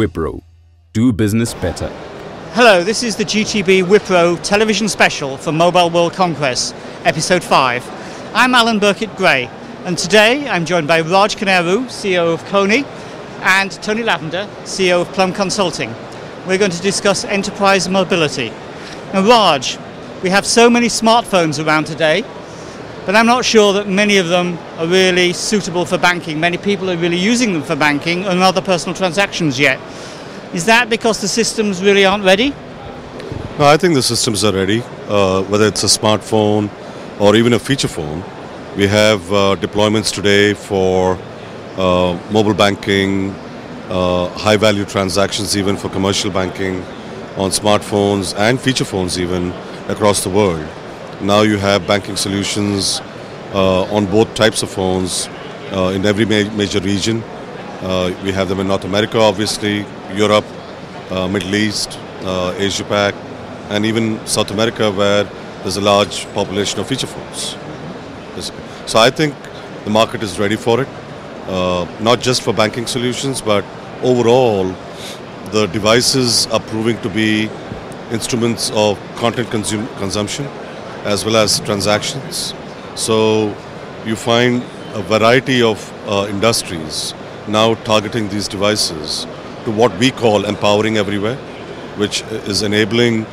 Wipro. Do business better. Hello, this is the GTB Wipro television special for Mobile World Congress, episode 5. I'm Burkitt-Gray, and today I'm joined by Raj Koneru, CEO of Kony, and Tony Lavender, CEO of Plum Consulting. We're going to discuss enterprise mobility. Now Raj, we have so many smartphones around today, but I'm not sure that many of them are really suitable for banking. Many people are really using them for banking and other personal transactions yet. Is that because the systems really aren't ready? No, I think the systems are ready, whether it's a smartphone or even a feature phone. We have deployments today for mobile banking, high-value transactions even for commercial banking on smartphones and feature phones even across the world. Now you have banking solutions on both types of phones in every major region. We have them in North America, obviously, Europe, Middle East, Asia Pac, and even South America, where there's a large population of feature phones. So I think the market is ready for it, not just for banking solutions, but overall, the devices are proving to be instruments of content consumption as well as transactions. So you find a variety of industries now targeting these devices to what we call empowering everywhere, which is enabling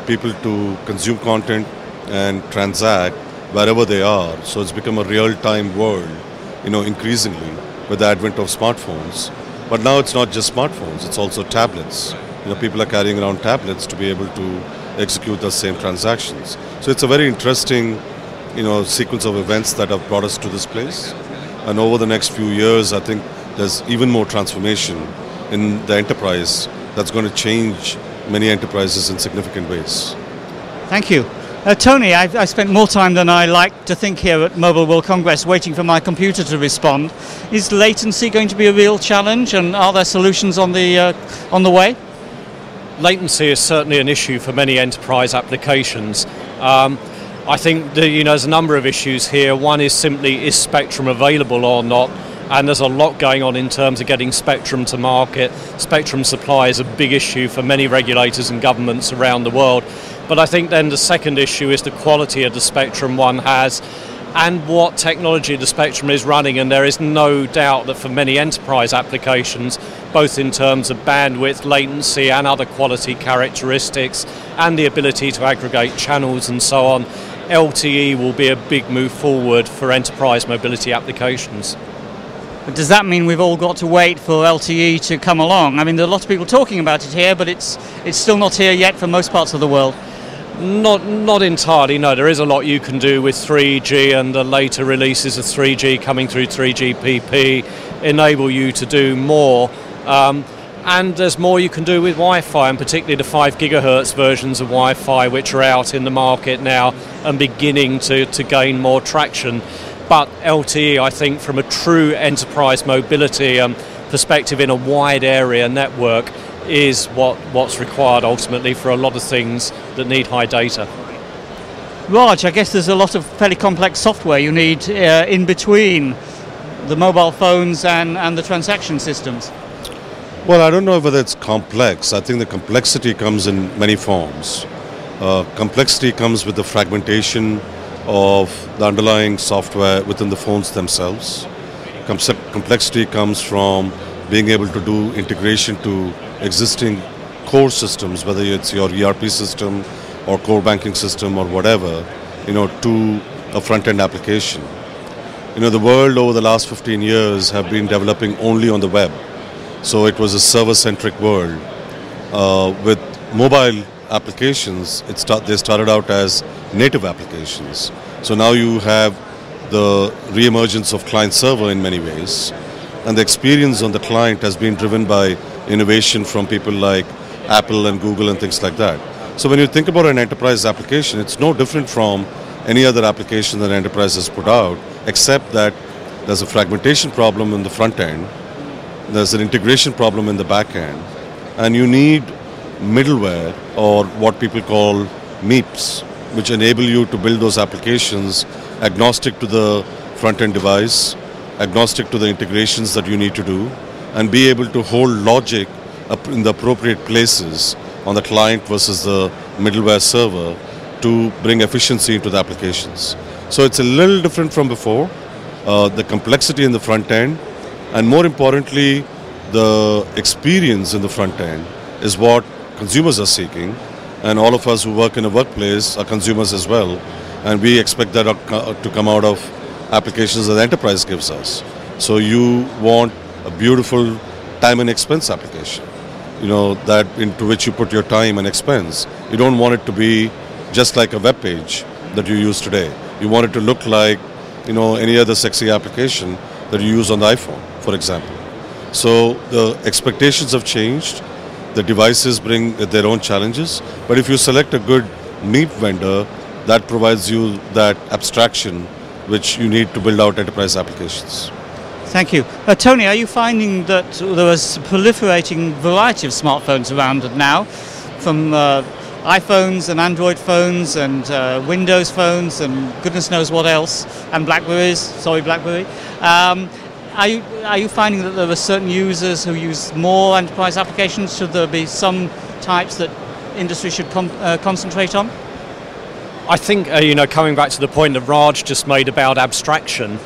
people to consume content and transact wherever they are. So it's become a real-time world, increasingly with the advent of smartphones. But now it's not just smartphones, it's also tablets. People are carrying around tablets to be able to execute the same transactions. So it's a very interesting, sequence of events that have brought us to this place. And over the next few years, I think there's even more transformation in the enterprise that's going to change many enterprises in significant ways. Thank you. Tony, I spent more time than I like to think here at Mobile World Congress waiting for my computer to respond. Is latency going to be a real challenge, and are there solutions on the way? Latency is certainly an issue for many enterprise applications. I think there's a number of issues here. One is simply, is spectrum available or not? And there's a lot going on in terms of getting spectrum to market. Spectrum supply is a big issue for many regulators and governments around the world. But I think then the second issue is the quality of the spectrum one has and what technology the spectrum is running. And there is no doubt that for many enterprise applications, both in terms of bandwidth, latency and other quality characteristics and the ability to aggregate channels and so on, LTE will be a big move forward for enterprise mobility applications. But does that mean we've all got to wait for LTE to come along? I mean, there are a lot of people talking about it here, but it's still not here yet for most parts of the world. Not entirely, no. There is a lot you can do with 3G, and the later releases of 3G coming through 3GPP enable you to do more. And there's more you can do with Wi-Fi, and particularly the 5 gigahertz versions of Wi-Fi, which are out in the market now and beginning to gain more traction. But LTE, I think, from a true enterprise mobility perspective in a wide area network, is what's required ultimately for a lot of things that need high data. Raj, I guess there's a lot of fairly complex software you need in between the mobile phones and the transaction systems. Well, I don't know whether it's complex. I think the complexity comes in many forms. Complexity comes with the fragmentation of the underlying software within the phones themselves. Complexity comes from being able to do integration to existing core systems, whether it's your ERP system or core banking system or whatever, to a front-end application. The world over the last 15 years have been developing only on the web. So it was a server-centric world. With mobile applications, they started out as native applications. So now you have the re-emergence of client-server in many ways. And the experience on the client has been driven by innovation from people like Apple and Google and things like that. So when you think about an enterprise application, it's no different from any other application that an enterprise has put out, except that there's a fragmentation problem in the front end, there's an integration problem in the back end, and you need middleware, or what people call MIPS, which enable you to build those applications agnostic to the front-end device, agnostic to the integrations that you need to do, and be able to hold logic in the appropriate places on the client versus the middleware server to bring efficiency into the applications. So it's a little different from before. The complexity in the front end, and more importantly, the experience in the front end is what consumers are seeking, and all of us who work in a workplace are consumers as well, and we expect that to come out of applications that the enterprise gives us. So you want a beautiful time and expense application, that into which you put your time and expense. You don't want it to be just like a web page that you use today. You want it to look like any other sexy application that you use on the iPhone, for example. So the expectations have changed. The devices bring their own challenges. But if you select a good neat vendor, that provides you that abstraction which you need to build out enterprise applications. Thank you. Tony, are you finding that there is a proliferating variety of smartphones around now, from iPhones and Android phones and Windows phones and goodness knows what else, and Blackberries? Sorry, BlackBerry. Are you finding that there are certain users who use more enterprise applications? Should there be some types that industry should concentrate on? I think, coming back to the point that Raj just made about abstraction,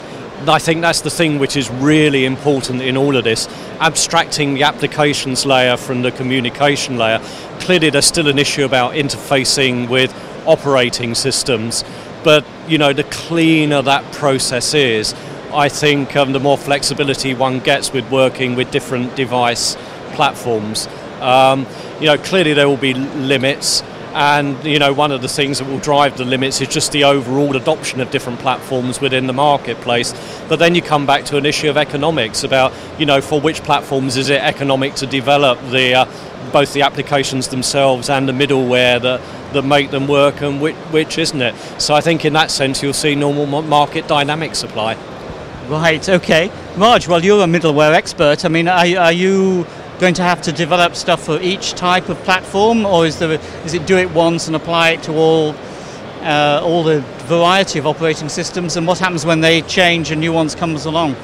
I think that's the thing which is really important in all of this, abstracting the applications layer from the communication layer. Clearly there's still an issue about interfacing with operating systems, but the cleaner that process is, I think the more flexibility one gets with working with different device platforms. Clearly there will be limits, and one of the things that will drive the limits is just the overall adoption of different platforms within the marketplace. But then you come back to an issue of economics about for which platforms is it economic to develop both the applications themselves and the middleware that make them work, and which isn't it. So I think in that sense you'll see normal market dynamics apply. Right, okay. Raj, well, you're a middleware expert. I mean, are you going to have to develop stuff for each type of platform, or is it do it once and apply it to all the variety of operating systems? And what happens when they change and new ones comes along?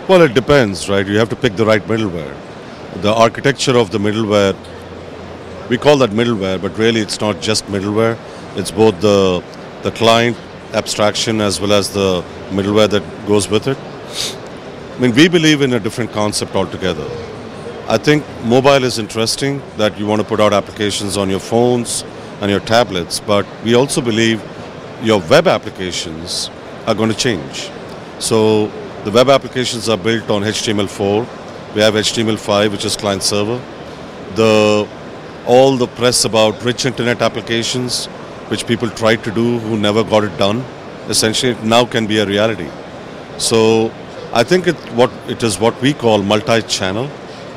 Well, it depends, right? You have to pick the right middleware. The architecture of the middleware, we call that middleware, but really it's not just middleware. It's both the client abstraction as well as the middleware that goes with it. I mean, we believe in a different concept altogether. I think mobile is interesting, that you want to put out applications on your phones and your tablets, but we also believe your web applications are going to change. So the web applications are built on HTML4. We have HTML5, which is client server. All the press about rich internet applications, which people tried to do who never got it done, essentially it now can be a reality. So I think it is what we call multi-channel,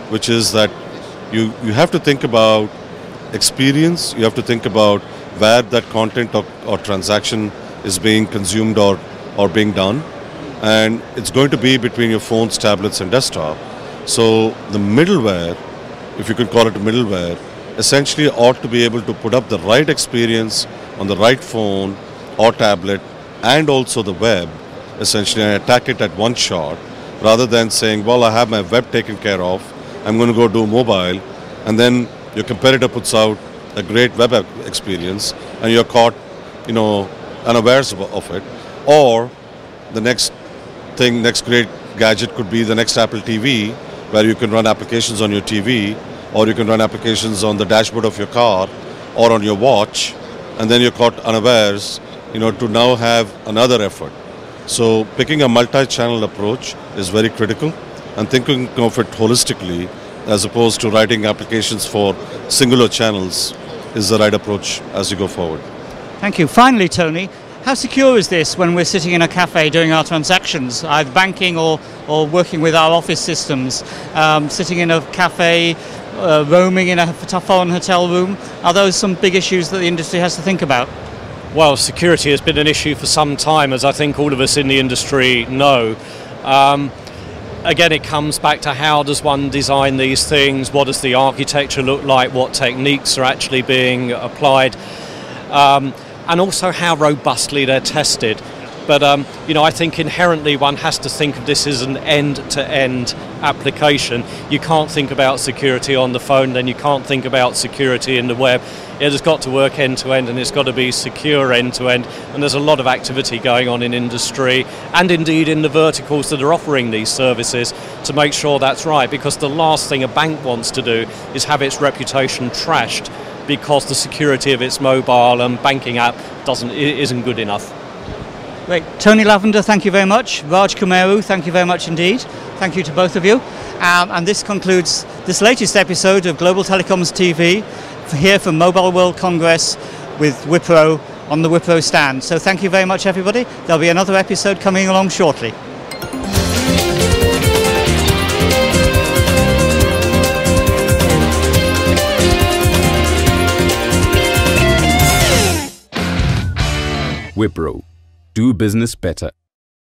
which is that you have to think about experience, you have to think about where that content or transaction is being consumed or being done, and it's going to be between your phones, tablets and desktop. So the middleware, if you could call it a middleware, essentially ought to be able to put up the right experience on the right phone or tablet and also the web, essentially, and attack it at one shot, rather than saying, well, I have my web taken care of, I'm going to go do mobile, and then your competitor puts out a great web experience and you're caught, unawares of it. Or the next great gadget could be the next Apple TV, where you can run applications on your TV, or you can run applications on the dashboard of your car or on your watch, and then you're caught unawares, to now have another effort. So picking a multi-channel approach is very critical, and thinking of it holistically as opposed to writing applications for singular channels is the right approach as you go forward. Thank you. Finally, Tony, how secure is this when we're sitting in a cafe doing our transactions, either banking or working with our office systems, sitting in a cafe, roaming in a foreign hotel room? Are those some big issues that the industry has to think about? Well, security has been an issue for some time, as I think all of us in the industry know. Again, it comes back to how does one design these things, what does the architecture look like, what techniques are actually being applied, and also how robustly they're tested. But I think inherently one has to think of this as an end-to-end application. You can't think about security on the phone, then you can't think about security in the web. It has got to work end-to-end, and it's got to be secure end-to-end. And there's a lot of activity going on in industry and indeed in the verticals that are offering these services to make sure that's right, because the last thing a bank wants to do is have its reputation trashed because the security of its mobile and banking app isn't good enough. Great. Tony Lavender, thank you very much. Raj Koneru, thank you very much indeed. Thank you to both of you. And this concludes this latest episode of Global Telecoms TV here from Mobile World Congress with Wipro on the Wipro stand. So thank you very much, everybody. There'll be another episode coming along shortly. Wipro. Do business better.